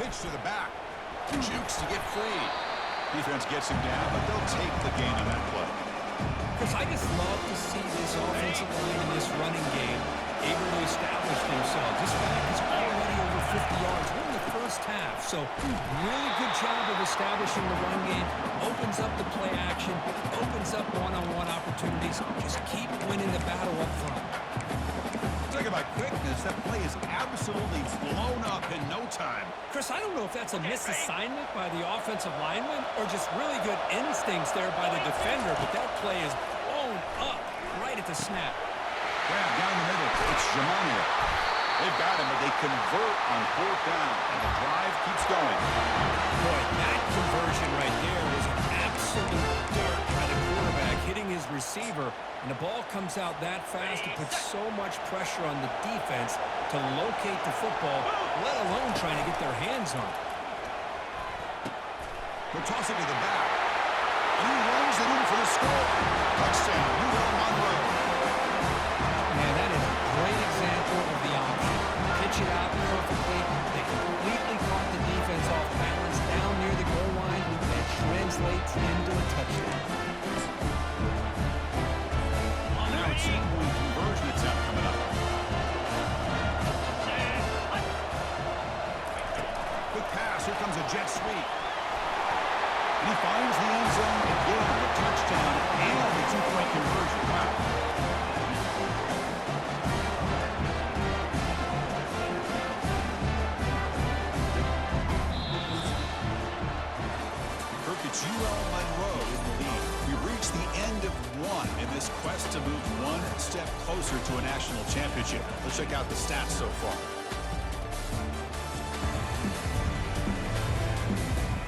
Pitch to the back. Jukes to get free. Defense gets him down, but they'll take the gain on that play. Because I just love to see this offensive line in this running game able to establish themselves. This back is already over 50 yards. We're in the first half, so really good job of establishing the run game. Opens up the play action, opens up one-on-one opportunities. Just keep winning the battle up front. Talk about quickness. That play is absolutely blown up in no time. Chris, I don't know if that's a misassignment by the offensive lineman or just really good instincts there by the defender, but that play is blown up right at the snap. Grab down the middle. It's Jamania. They've got him, but they convert on 4th down, and the drive keeps going. Boy, that conversion right there was an absolute dart by the quarterback hitting his receiver, and the ball comes out that fast. It puts so much pressure on the defense to locate the football, let alone trying to get their hands on it. They'll toss it to the back. And he runs it in for the score. Touchdown, UML Monroe. Man, that is a great example of the option. Pitch it out perfectly. They completely caught the defense off balance down near the goal line. That translates into a touchdown. Now it's a conversion attempt coming up. Quick pass. Here comes a jet sweep. And he finds the end zone again. The touchdown and the 2-point conversion. Wow. It's UML Monroe in the lead. We've reached the end of one in this quest to move one step closer to a national championship. Let's check out the stats so far.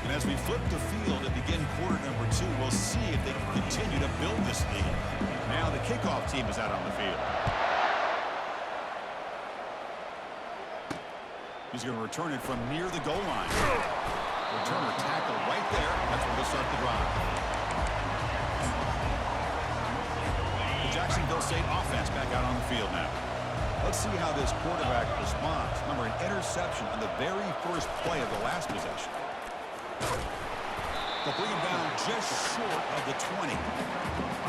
And as we flip the field and begin quarter number 2, we'll see if they can continue to build this lead. Now the kickoff team is out on the field. He's going to return it from near the goal line. Returner tackle right there. That's where they'll start the drive. The Jacksonville State offense back out on the field now. Let's see how this quarterback responds. Remember, an interception on the very first play of the last possession. They'll bring him down just short of the 20.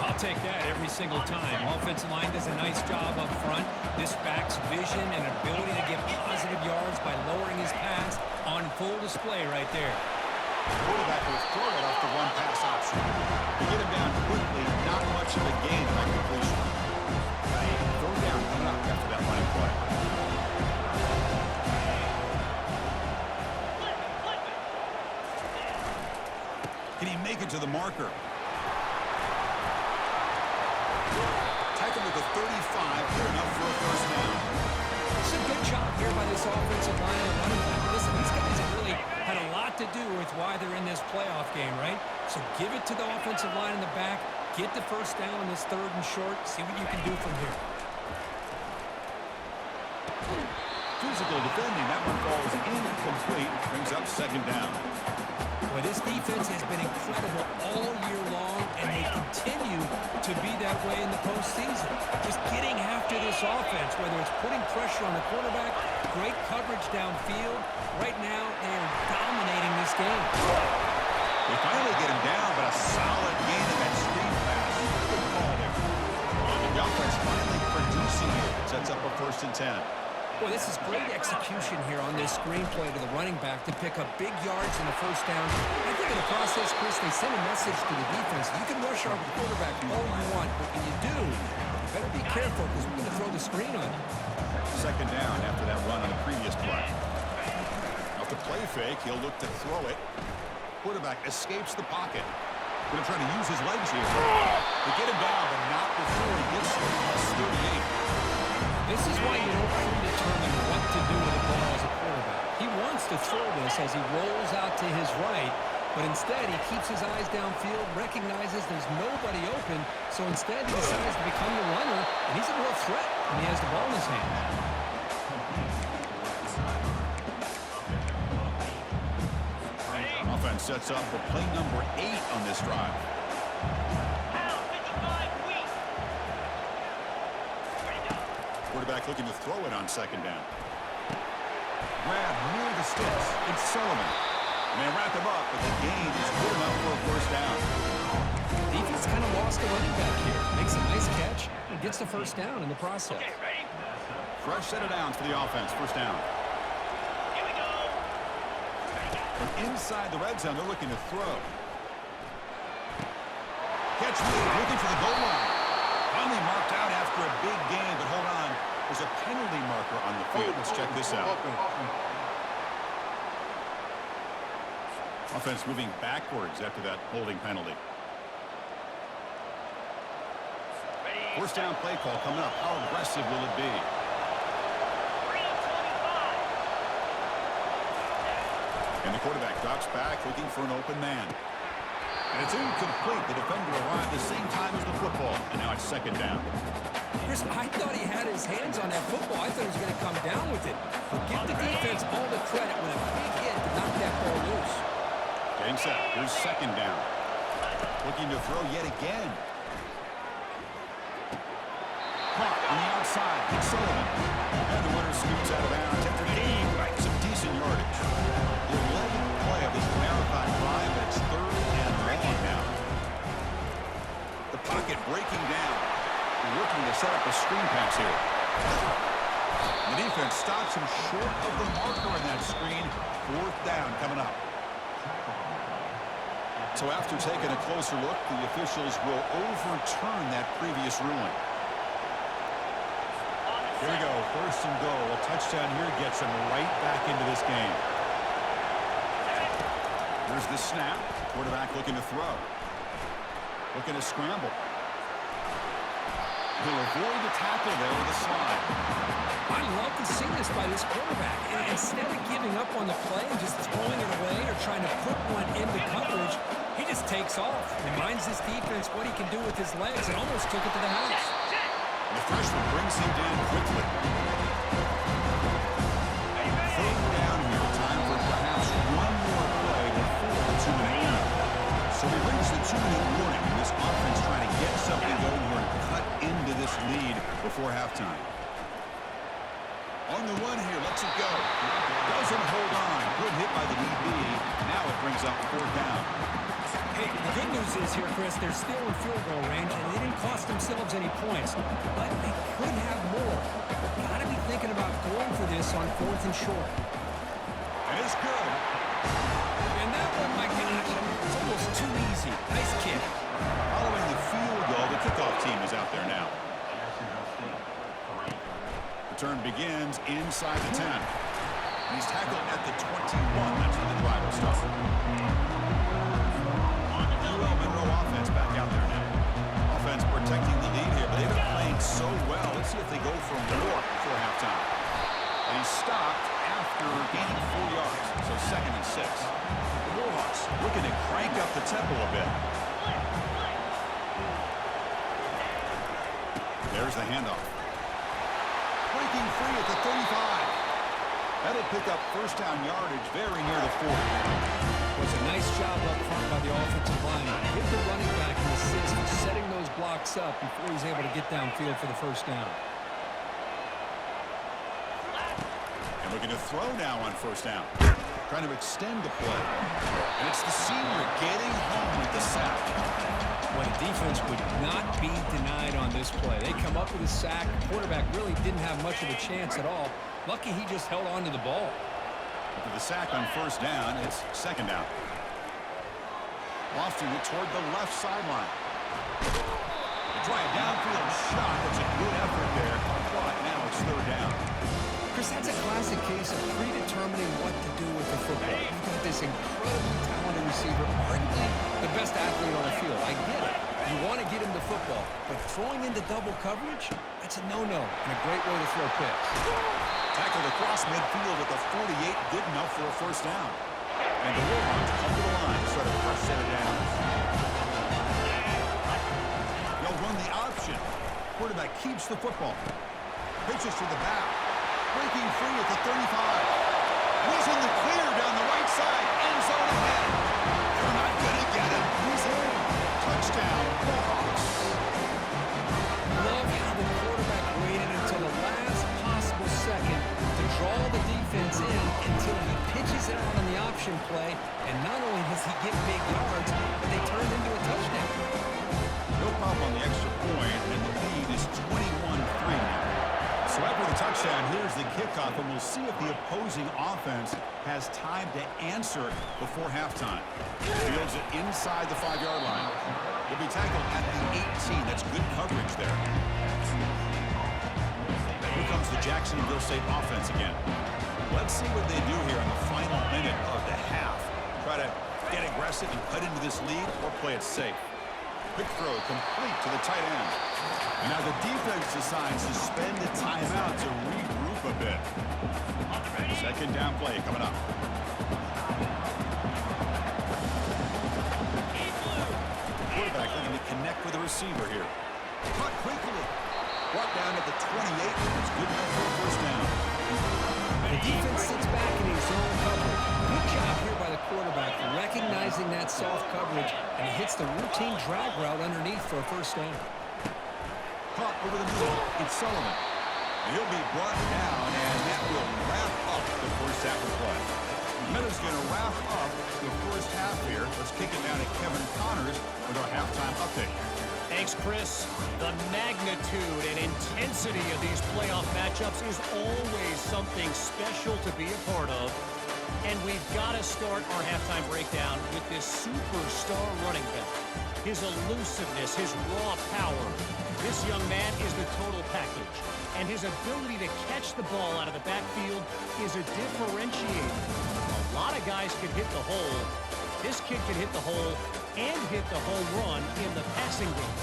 I'll take that every single time. Offensive line does a nice job up front. This back's vision and ability to get positive yards by lowering his pass on full display right there. The quarterback will throw it off the one-pass option. To get him down quickly, not much of a gain on that completion. Throw down coming up after that line play. Can he make it to the marker? Tackle with a 35, good enough for a first down. It's a good job here by this offensive line and running back. Listen, these guys have really had a lot to do with why they're in this playoff game, right? So give it to the offensive line in the back, get the first down on this 3rd and short, see what you can do from here. Physical defending, that one falls incomplete, brings up 2nd down. Well, this defense has been incredible all year long, and they continue to be that way in the postseason. Just getting after this offense, whether it's putting pressure on the quarterback, great coverage downfield. Right now, they are dominating this game. They finally get him down, but a solid gain in that screen pass. Good call there. The offense finally producing here. Sets up a 1st and 10. Boy, this is great execution here on this screenplay to the running back to pick up big yards in the first down. I think in the process, Chris, they send a message to the defense. You can rush our quarterback all you want, but when you do, you better be careful because we're going to throw the screen on you. 2nd down after that run on the previous play. Off the play fake, he'll look to throw it. Quarterback escapes the pocket. Going to try to use his legs here. They get him down, but not before he gets to +38. This is why you don't predetermine what to do with the ball as a quarterback. He wants to throw this as he rolls out to his right, but instead he keeps his eyes downfield, recognizes there's nobody open, so instead he decides to become the runner, and he's a real threat when he has the ball in his hands. Offense sets up for play number 8 on this drive. Quarterback looking to throw it on 2nd down. Grab near the sticks. It's Sullivan. And they wrap him up, but the gain is good enough for a first down. Defense kind of lost the running back here. Makes a nice catch and gets the first down in the process. Okay, ready? Fresh set of downs for the offense. First down. Here we go. From inside the red zone, they're looking to throw. Catch made, looking for the goal line. Finally marked out after a big gain, but hold on. There's a penalty marker on the field. Let's check this out. Offense moving backwards after that holding penalty. Ready? First down play call coming up. How aggressive will it be? 325. And the quarterback drops back, looking for an open man. And it's incomplete. The defender arrived the same time as the football. And now it's second down. Chris, I thought he had his hands on that football. I thought he was going to come down with it. But give the defense all the credit with a big hit to knock that ball loose. Getting set. Here's second down. Looking to throw yet again. Caught on the outside. It's Sullivan. And the runner scoots out of bounds after gain. Some decent yardage. The 11th play of this marathon drive, but it's third and long now. The pocket breaking down. They're looking to set up a screen pass here. The defense stops him short of the marker on that screen. Fourth down coming up. So after taking a closer look, the officials will overturn that previous ruling. Here we go, first and goal. A touchdown here gets them right back into this game. There's the snap. Quarterback looking to throw. Looking to scramble. He'll avoid the tackle there with a slide. I love to see this by this quarterback. And instead of giving up on the play and just throwing it away or trying to put one into coverage, he just takes off. Reminds his defense what he can do with his legs and almost took it to the house. And the freshman brings him down quickly. Third down here. Time for perhaps one more play before the 2-minute warning. So he brings the 2-minute warning. And this offense trying to get something going here and cut into this lead before halftime. On the run here, lets it go. Doesn't hold on. Good hit by the DB. Now it brings up fourth down. Hey, the good news is here, Chris, they're still in field goal range, and they didn't cost themselves any points. But they could have more. Got to be thinking about going for this on fourth and short. And it's good. And that one, my gosh, it's almost too easy. Nice kick. Following the field goal, the kickoff team is out there now. Return begins inside the 10. And he's tackled at the 21. That's where the drive will start. UML Monroe offense back out there now. Offense protecting the lead here, but they've been playing so well. Let's see if they go for more before halftime. And he's stopped after gaining 4 yards, so second and 6. The Warhawks looking to crank up the tempo a bit. There's the handoff. Breaking free at the 35. That'll pick up first down yardage very near the 40. It was a nice job up front by the offensive line. Give the running back an assist for setting those blocks up before he's able to get downfield for the first down. And looking to throw now on first down. Trying to extend the play. And it's the senior getting home with the sack. Well, the defense would not be denied on this play. They come up with a sack. The quarterback really didn't have much of a chance at all. Lucky he just held on to the ball. After the sack on first down, it's second down. Lofting it toward the left sideline. Try a downfield shot. That's a good effort there. But now it's third down. Chris, that's a classic case of predetermining what to do with the football. You've got this incredibly talented receiver, arguably the best athlete on the field. I get it. You want to get him the football, but throwing into double coverage, that's a no-no and a great way to throw picks. Tackled across midfield at the 48, good enough for a first down. And the Warhawks come to the line to start a fresh set of downs. They'll run the option. Quarterback keeps the football. Pitches to the back. Breaking free at the 35. He's in the clear down the right side. End zone ahead. They're not going to get him. He's in. Touchdown, Warhawks. Love how the quarterback waited until the last possible second to draw the defense defense in until he pitches it out on the option play, and not only does he get big yards, but they turn into a touchdown. No problem on the extra point, and the lead is 21-3 now. So after the touchdown, here's the kickoff, and we'll see if the opposing offense has time to answer before halftime. Fields it inside the 5-yard line. He'll be tackled at the 18. That's good coverage there. Here comes the Jacksonville State offense again. Let's see what they do here in the final minute of the half. Try to get aggressive and cut into this lead, or play it safe. Quick throw complete to the tight end. And now the defense decides to spend a timeout to regroup a bit. Second down play coming up. Quarterback looking to connect with the receiver here. Caught quickly. Brought down at the 28. It's good enough for a first down. The defense sits back in his zone coverage. Good job here by the quarterback, recognizing that soft coverage, and he hits the routine drag route underneath for a first down. Caught over the middle. It's Sullivan. He'll be brought down, and that will wrap up the first half of play. Minutes going to wrap up the first half here. Let's kick it down to Kevin Connors with our halftime update. Thanks, Chris. The magnitude and intensity of these playoff matchups is always something special to be a part of. And we've got to start our halftime breakdown with this superstar running back. His elusiveness, his raw power. This young man is the total package. And his ability to catch the ball out of the backfield is a differentiator. A lot of guys can hit the hole. This kid can hit the hole and hit the home run in the passing game.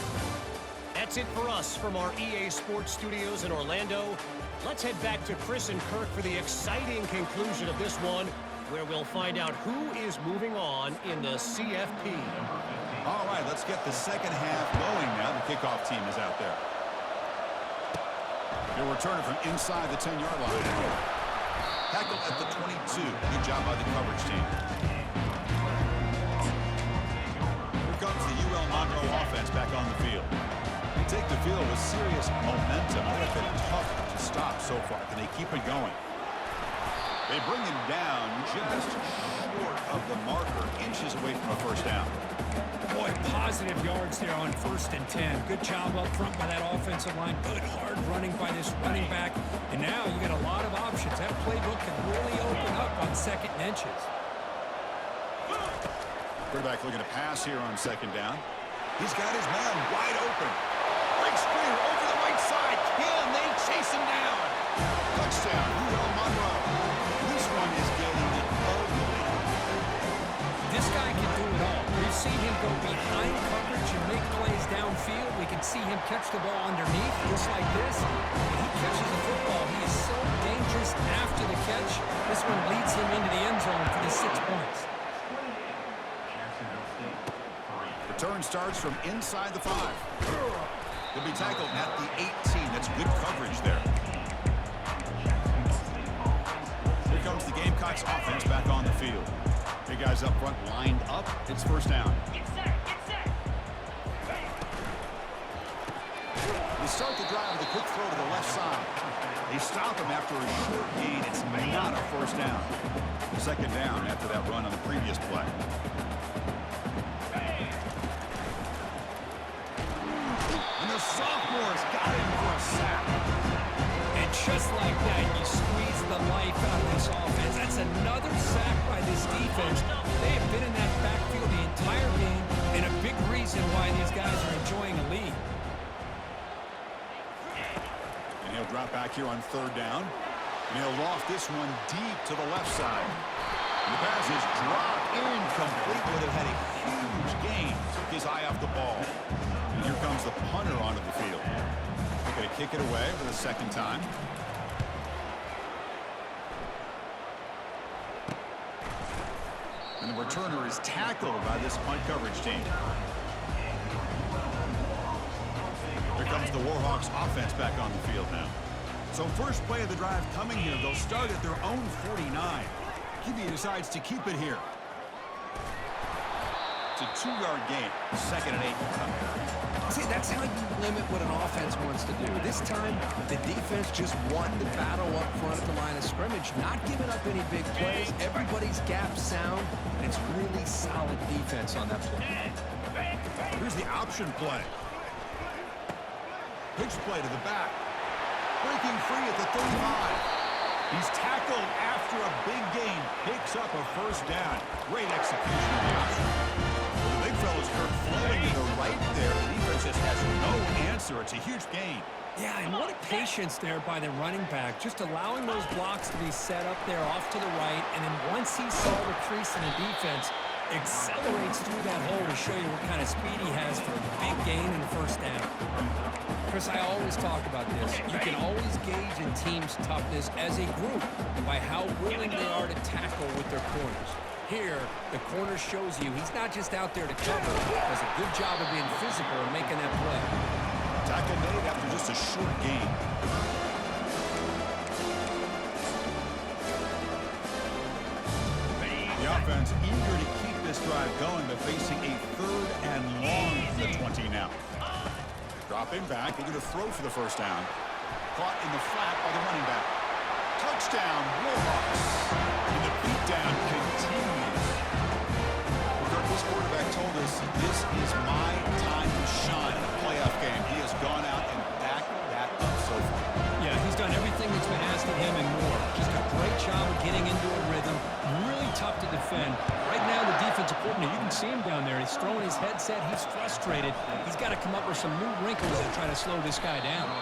That's it for us from our EA Sports Studios in Orlando. Let's head back to Chris and Kirk for the exciting conclusion of this one, where we'll find out who is moving on in the CFP. All right, let's get the second half going now. The kickoff team is out there. He'll return it from inside the 10-yard line. Tackled at the 22. Good job by the coverage team. Here comes the UML Monroe offense back on the field. They take the field with serious momentum. They have been tough to stop so far. Can they keep it going? They bring him down just short of the marker, inches away from a first down. Boy, positive yards there on 1st and 10. Good job up front by that offensive line. Good hard running by this running back. And now you got a lot of options. That playbook can really open up on 2nd and inches. Quarterback looking to pass here on 2nd down. He's got his man wide open. Breaks through over the right side. Can they chase him down? Touchdown, UML Monroe. This one is getting ugly. This guy can do it all. We've seen him go behind coverage and make plays downfield. We can see him catch the ball underneath, just like this. When he catches the football, he is so dangerous after the catch. This one leads him into the end zone for the 6 points. Return starts from inside the 5. He'll be tackled at the 18. That's good coverage there. Here comes the Gamecocks offense back on the field. Big guys up front lined up. It's first down. Get set, get set. They start the drive with a quick throw to the left side. They stop him after a short gain. It's not a first down. 2nd down after that run on the previous play. And the sophomore's got him for a sack. And just like that, you squeeze the life out of this offense. That's another sack by this defense. They have been in that backfield the entire game, and a big reason why these guys are enjoying a lead. And he'll drop back here on 3rd down. And he'll loft this one deep to the left side. And the pass is dropped incomplete. Would have had a huge gain. Took his eye off the ball. And here comes the punter onto the field. They're going to kick it away for the 2nd time. And the returner is tackled by this punt coverage team. Here comes the Warhawks offense back on the field now. So first play of the drive coming here. They'll start at their own 49. QB decides to keep it here. It's a 2-yard gain. 2nd and 8. See, that's how you limit what an offense wants to do. This time, the defense just won the battle up front at the line of scrimmage, not giving up any big plays. Everybody's gap sound, and it's really solid defense on that play. Here's the option play. Pitch play to the back. Breaking free at the 35. He's tackled after a big gain. Picks up a first down. Great execution of the option. The big fella's hurt, flowing to the right there. The defense just has no answer. It's a huge gain. Yeah, and what a patience there by the running back, just allowing those blocks to be set up there off to the right, and then once he saw the crease in the defense, accelerates through that hole to show you what kind of speed he has for a big gain and first down. Chris, I always talk about this. You can always gauge a team's toughness as a group by how willing they are to tackle with their corners. Here, the corner shows you he's not just out there to cover, does a good job of being physical and making that play. Tackle made after just a short gain. The offense eager to keep this drive going, but facing a 3rd and long from the 20 now. Dropping back, they're going to throw for the first down. Caught in the flat by the running back. Touchdown, Warhawks. And the beatdown continues. This quarterback told us this is my time to shine in a playoff game. He has gone out and backed that up so far. Yeah, he's done everything that's been asked of him and more. Just a great job of getting into a rhythm. Really tough to defend. Right now, the defensive coordinator, you can see him down there. He's throwing his headset. He's frustrated. He's got to come up with some new wrinkles and try to slow this guy down.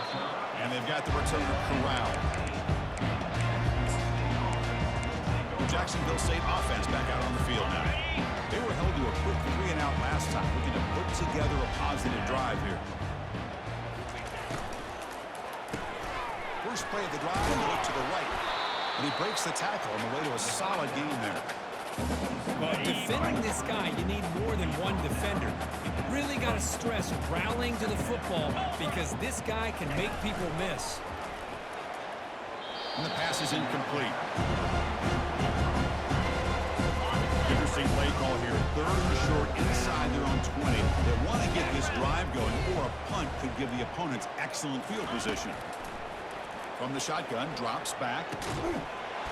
And they've got the returner corralled. The Jacksonville State offense back out on the field now. They were held to a quick 3-and-out last time, looking to put together a positive drive here. First play of the drive, and look to the right. And he breaks the tackle on the way to a solid gain there. Well, defending this guy, you need more than one defender. You really got to stress rallying to the football because this guy can make people miss. And the pass is incomplete. Interesting play call here. 3rd and short inside their own 20. They want to get this drive going, or a punt could give the opponents excellent field position. From the shotgun, drops back.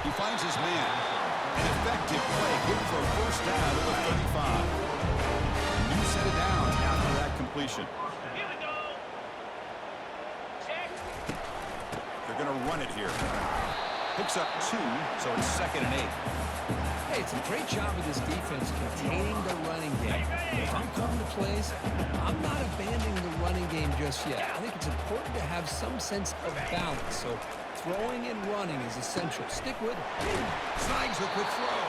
He finds his man. An effective play, good for a first down to the 35. New set of downs after that completion. Here we go. Check. They're going to run it here. Picks up 2, so it's 2nd and 8. Hey, it's a great job of this defense containing the running game. If I'm calling the plays, I'm not abandoning the running game just yet. I think it's important to have some sense of balance. So throwing and running is essential. Stick with it. Snags a quick throw.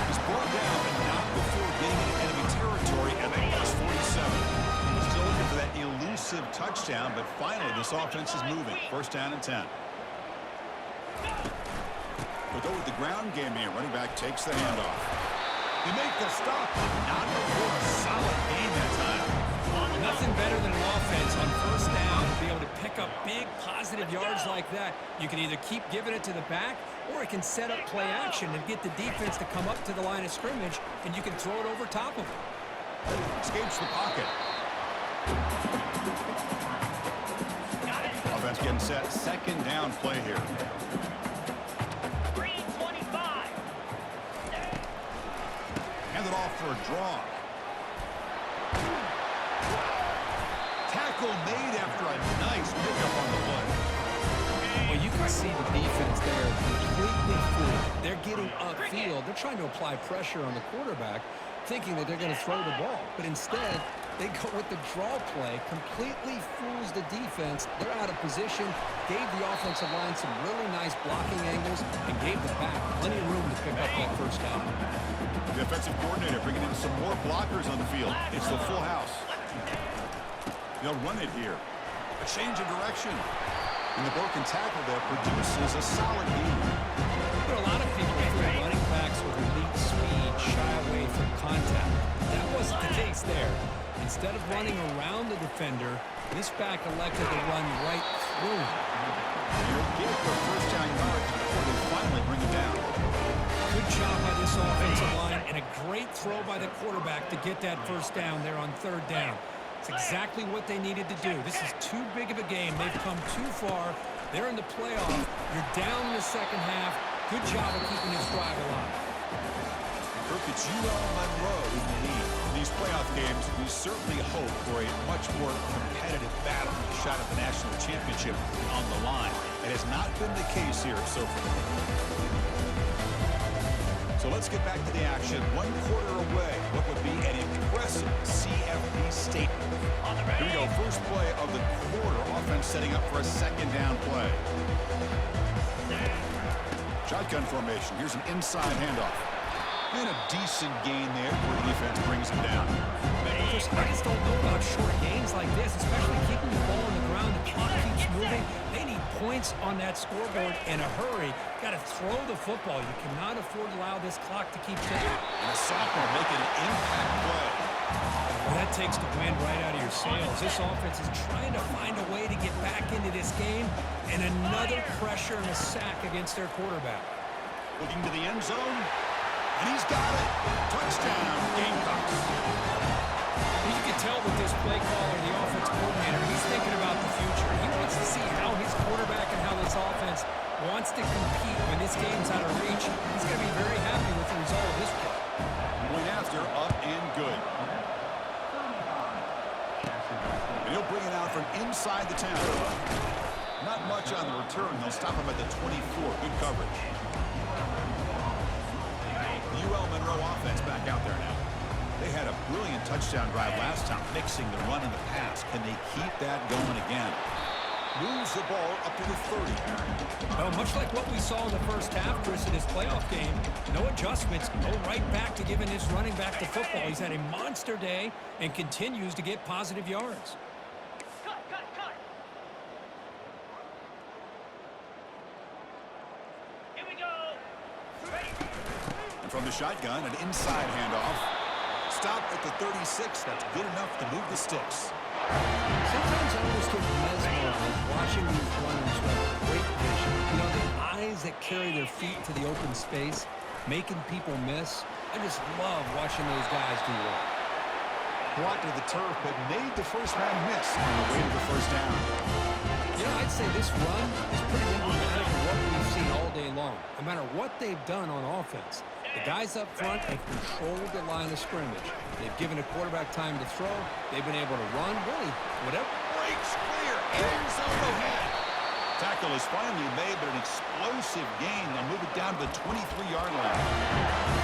He's brought down, but not before getting into enemy territory at the plus 47. Still looking for that elusive touchdown, but finally this offense is moving. First down and 10. They'll go with the ground game here. Running back takes the handoff. They make the stop, but not before a solid gain that time. Nothing better than an offense on first down to be able to pick up big positive yards like that. You can either keep giving it to the back, or it can set up play action and get the defense to come up to the line of scrimmage, and you can throw it over top of it. Escapes the pocket. Offense getting set. 2nd down play here. 3:25. Hand it off for a draw. Tackle made after a nice pickup on the play. Well, you can see the defense there completely fooled. They're getting upfield. They're trying to apply pressure on the quarterback, thinking that they're going to throw the ball. But instead, they go with the draw play, completely fools the defense. They're out of position, gave the offensive line some really nice blocking angles, and gave the back plenty of room to pick up that first down. The offensive coordinator bringing in some more blockers on the field. It's the full house. They'll run it here. A change of direction. And the broken tackle there produces a solid gain. But a lot of people feel running backs with elite speed shy away from contact. That wasn't the case there. Instead of running around the defender, this back elected to run right through him. You'll get the first down yard before they finally bring it down. Good job by this offensive line and a great throw by the quarterback to get that first down there on 3rd down. It's exactly what they needed to do. This is too big of a game. They've come too far. They're in the playoff. You're down in the second half. Good job of keeping this drive alive. Kirk, it's UL Monroe in the lead. In these playoff games, we certainly hope for a much more competitive battle, a shot at the national championship on the line. It has not been the case here so far. So let's get back to the action. 1 quarter away. What would be an impressive CFP statement. Here we go. First play of the quarter. Offense setting up for a second down play. Shotgun formation. Here's an inside handoff. And a decent gain there before the defense brings him down. I just don't know about short gains like this, especially keeping the ball on the ground. The clock keeps moving. They need points on that scoreboard in a hurry. Got to throw the football. You cannot afford to allow this clock to keep ticking. And a sophomore making an impact play. Well, that takes the wind right out of your sails. This offense is trying to find a way to get back into this game, and another pressure and a sack against their quarterback. Looking to the end zone, and he's got it. Touchdown, Gamecocks. You can tell with this play caller, the offense coordinator, he's thinking about the future. He wants to see how his quarterback and how this offense wants to compete when this game's out of reach. He's going to be very happy with the result of this play. Point after, up and good. And he'll bring it out from inside the 10. Not much on the return. They'll stop him at the 24. Good coverage. The UL Monroe offense back out there now. They had a brilliant touchdown drive last time, mixing the run and the pass. Can they keep that going again? Moves the ball up to the 30. Well, much like what we saw in the first half, Chris, in this playoff game, no adjustments. Go right back to giving this running back the football. He's had a monster day and continues to get positive yards. Cut. Here we go. Ready. And from the shotgun, an inside handoff. Stop at the 36. That's good enough to move the sticks. Sometimes I always get mesmerized watching these runners who have great vision. You know, the eyes that carry their feet to the open space, making people miss. I just love watching those guys do work. Blocked to the turf, but made the first man miss on the way to the first down. You know, I'd say this run is pretty emblematic of what we've seen all day long. No matter what they've done on offense, the guys up front have controlled the line of scrimmage. They've given a quarterback time to throw. They've been able to run. Really, whatever. Breaks clear. End zone ahead. Tackle is finally made, but an explosive gain. They'll move it down to the 23-yard line.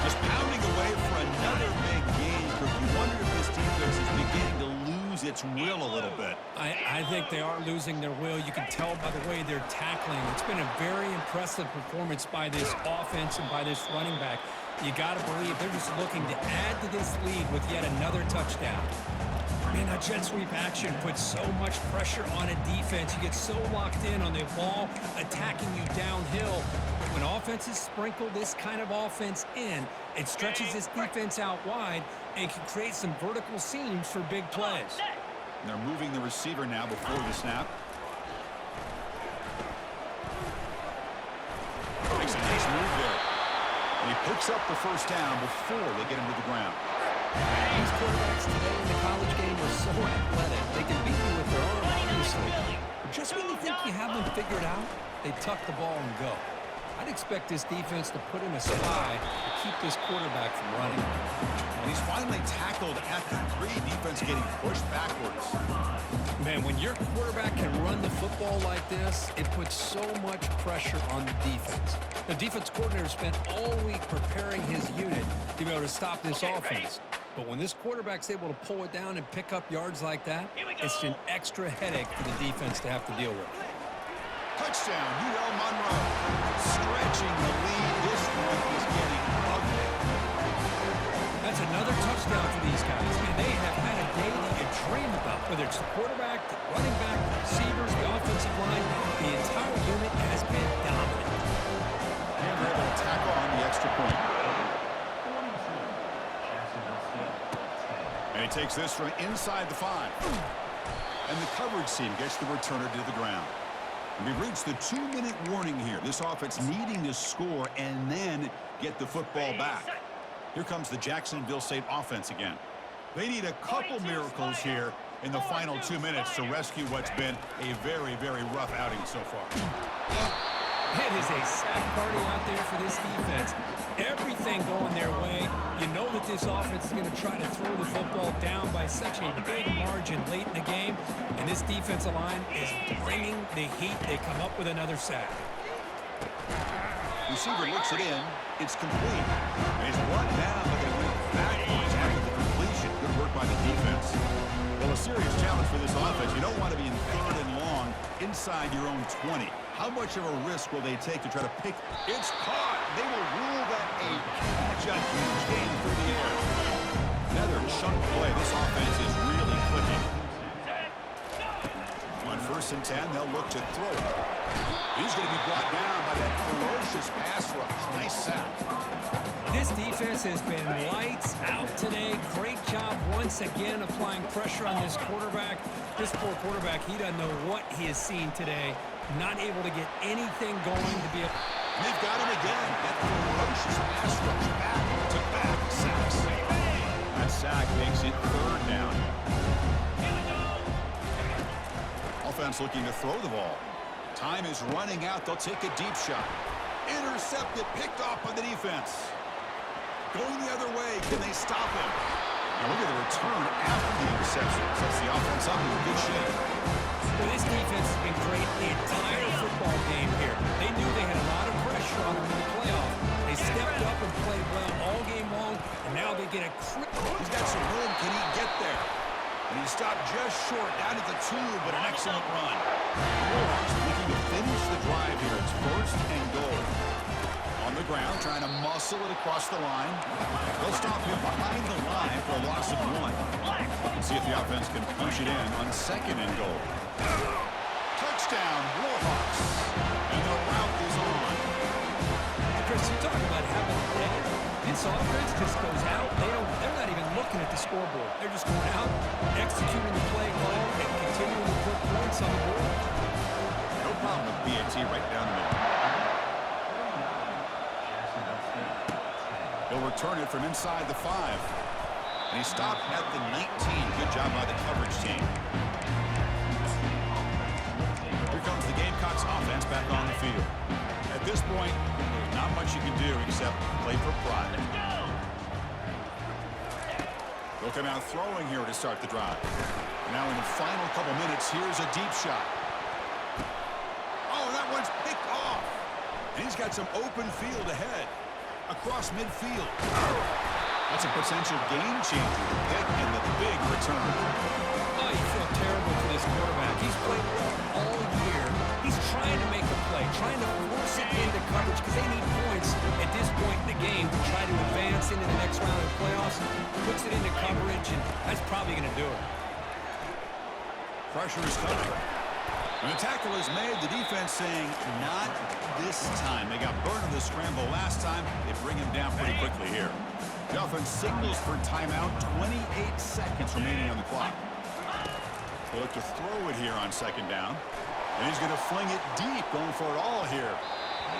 Just pounding away for another big gain. You wonder if this defense is beginning to lose its will a little bit. I think they are losing their will. You can tell by the way they're tackling. It's been a very impressive performance by this offense and by this running back. You got to believe they're just looking to add to this lead with yet another touchdown. Man, that jet sweep action puts so much pressure on a defense. You get so locked in on the ball attacking you downhill. But when offenses sprinkle this kind of offense in, it stretches this defense out wide and can create some vertical seams for big plays. And they're moving the receiver now before the snap. Makes a nice move there. And he picks up the first down before they get him to the ground. These quarterbacks today in the college game are so athletic. They can beat you with their arm, obviously. But just when you think you have them figured out, they tuck the ball and go. I'd expect this defense to put in a spy to keep this quarterback from running. And he's finally tackled at the 3. Defense getting pushed backwards. Man, when your quarterback can run the football like this, it puts so much pressure on the defense. The defense coordinator spent all week preparing his unit to be able to stop this offense. But when this quarterback's able to pull it down and pick up yards like that, it's an extra headache for the defense to have to deal with. Touchdown, UL Monroe. Stretching the lead. This one is getting ugly. That's another touchdown for these guys. And they have had a day that you dream about. Whether it's the quarterback, the running back, the receivers, the offensive line, the entire unit has been dominant. And they're able to tackle on the extra point. And he takes this from inside the 5. And the coverage team gets the returner to the ground. And we've reached the 2-minute warning here. This offense needing to score and then get the football back. Here comes the Jacksonville State offense again. They need a couple miracles here in the final 2 minutes to rescue what's been a very, very rough outing so far. It is a sack party out there for this defense. Everything going their way. You know that this offense is going to try to throw the football down by such a big margin late in the game. And this defensive line is bringing the heat. They come up with another sack. Receiver looks it in. It's complete. He's brought down, but they went backwards after the completion. Good work by the defense. Well, a serious challenge for this offense. You don't want to be in 3rd and long inside your own 20. How much of a risk will they take to try to pick? It's caught. They will rule that a catch. A huge gain through the air. Another chunk play. This offense is really clicking. On 1st and 10, they'll look to throw it. He's going to be brought down by that ferocious pass rush. Nice sack. This defense has been lights out today. Great job once again applying pressure on this quarterback. This poor quarterback, he doesn't know what he has seen today. Not able to get anything going to be a... They've got him again. That ferocious pass rush. Back-to-back sacks. That sack makes it 3rd down. Offense looking to throw the ball. Time is running out. They'll take a deep shot. Intercepted, picked off by the defense. Going the other way. Can they stop him? Now look at the return after the interception. Sets the offense up in good shape. Well, this defense has been great the entire football game here. They knew they had a lot of pressure on them in the playoff. They stepped up and played well all game long, and now they get a... He's got some room. Can he get there? And he stopped just short, down at the 2, but an excellent run. Warhawks looking to finish the drive here. It's 1st and goal. On the ground, trying to muscle it across the line. They'll stop him behind the line for a loss of 1. See if the offense can push it in on 2nd and goal. Touchdown, Warhawks. And the route is on. Chris, you talk about having a day. This offense just goes out. They're not even looking at the scoreboard. They're just going out, executing the play call, and continuing to put points on the board. No problem with BAT right down the middle. He'll return it from inside the 5. And he stopped at the 19. Good job by the coverage team. Here comes the Gamecocks offense back on the field. At this point, there's not much you can do except play for pride. They'll come out throwing here to start the drive. Now in the final couple minutes, here's a deep shot. Oh, that one's picked off. And he's got some open field ahead. Across midfield. That's a potential game changer. The pick and the big return. Oh, you feel terrible for this quarterback. He's played well all year. He's trying to make a play, trying to force it into coverage because they need points at this point in the game to try to advance into the next round of the playoffs. Puts it into coverage, and that's probably going to do it. Pressure is coming. When the tackle is made, the defense saying, not this time. They got burned in the scramble last time. They bring him down pretty quickly here. The offense signals for timeout. 28 seconds remaining on the clock. They look to throw it here on 2nd down. And he's going to fling it deep, going for it all here.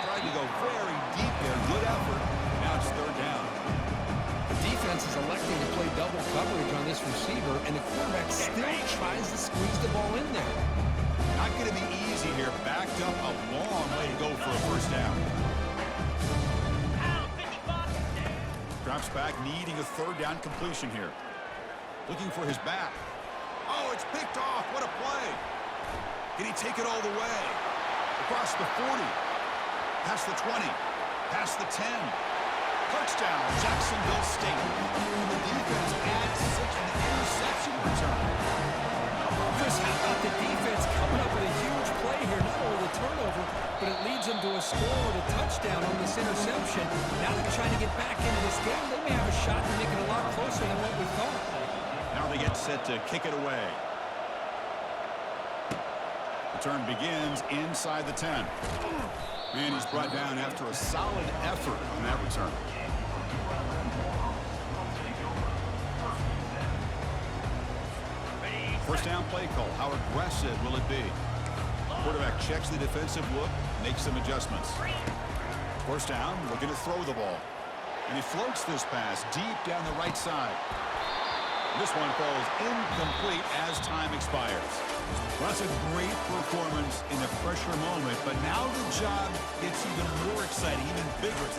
Tried to go very deep there. Good effort. Now it's 3rd down. The defense is electing to play double coverage on this receiver, and the quarterback still tries to squeeze the ball in there. Not going to be easy here. Backed up a long way to go for a 1st down. Drops back, needing a 3rd down completion here. Looking for his back. Oh, it's picked off. What a play. Can he take it all the way? Across the 40. Past the 20. Past the 10. Touchdown, Jacksonville State. The defense adds 6 in the interception return. Chris, how about the defense coming up with a huge play here? Not only the turnover, but it leads them to a score with a touchdown on this interception. Now they're trying to get back into this game. They may have a shot to make it a lot closer than what we thought. Now they get set to kick it away. Return begins inside the 10. And he's brought down after a solid effort on that return. First down play call. How aggressive will it be? Quarterback checks the defensive look, makes some adjustments. First down, looking to throw the ball. And he floats this pass deep down the right side. This one falls incomplete as time expires. Well, that's a great performance in a pressure moment, but now the job gets even more exciting, even bigger.